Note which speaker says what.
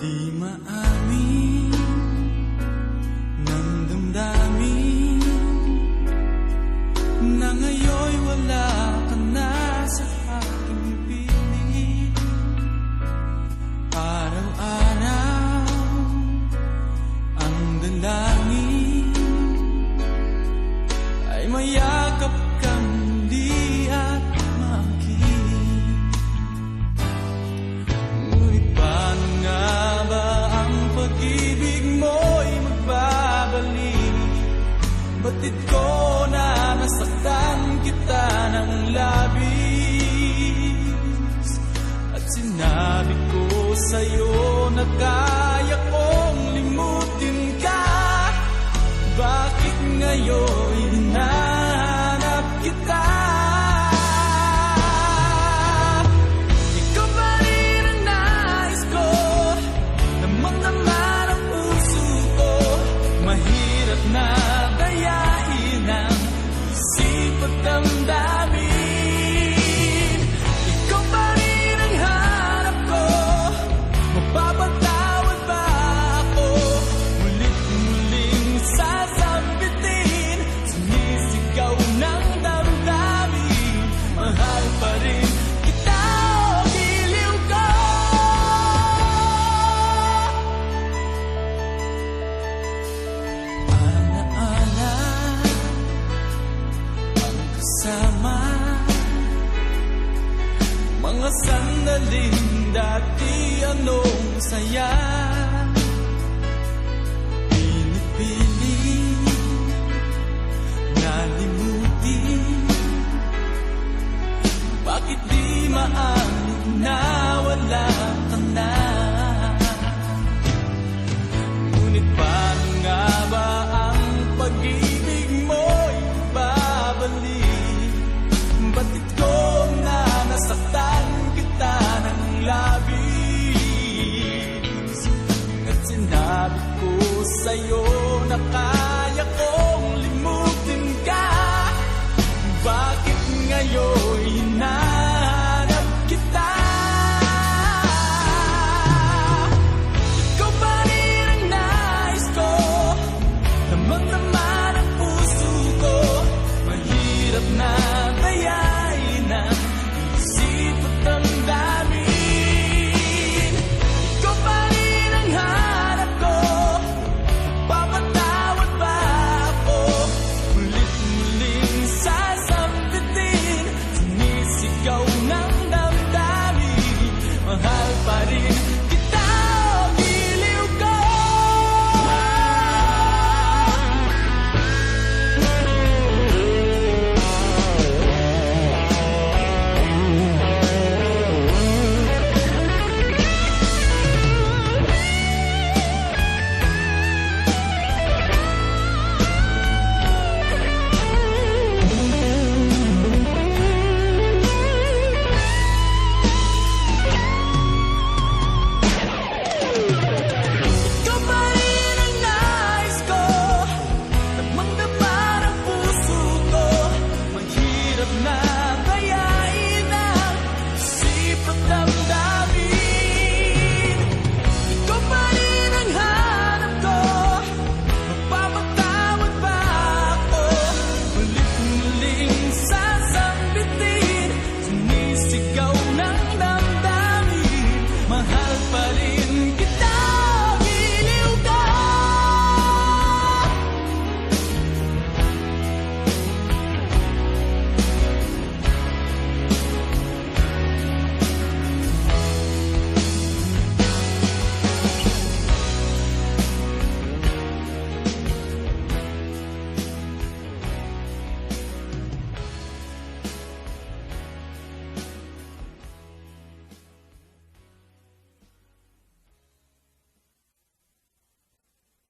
Speaker 1: Di maamin ng damdamin na ngayon'y wala ka na sa aking piling. Araw-araw ang dalangin ay mayakap kang muli at makinig. Ngunit paano nga ba ang pag-ibig mo'y magbabalik? Batid ko na nasaktan kita ng labis, at sinabi ko sa'yo na kaya kong limutin ka. Bakit ngayon hinahanap kita? Ikaw pa rin ang nais ko, damang-dama ng puso ko. Mahirap na dayain ang isip at damdamin. Ikaw pa rin ang hanap ko, mapapatawad ba ako? Mulit-muling sasabitin, sumisigaw ng damdamin. Mahal pa rin kita, o giliw ko. Ana-ana ang kasama, mga sandaling dati anong saya. Pinipilit nalimutin, bakit di maamin na wala ka na? Ngunit paano nga ba ang pag-ibig mo'y babalik? Batid ko na nasaktan kita ng labis, at sinabi ko sa'yo na kaya kong limutin ka. Bakit ngayon hinahanap kita? Ikaw pa rin ang nais ko, damang-dama ng puso ko. Mahirap na dayain ang isip at damdamin. Ikaw pa rin ang hanap ko, papatawad ba ako? Mulit-muling sasabitin, sumisigaw ng damdamin. Mahal pa rin kita, o giliw ko. Ikaw pa rin ang nais ko, damang-dama ng puso ko. Mahirap na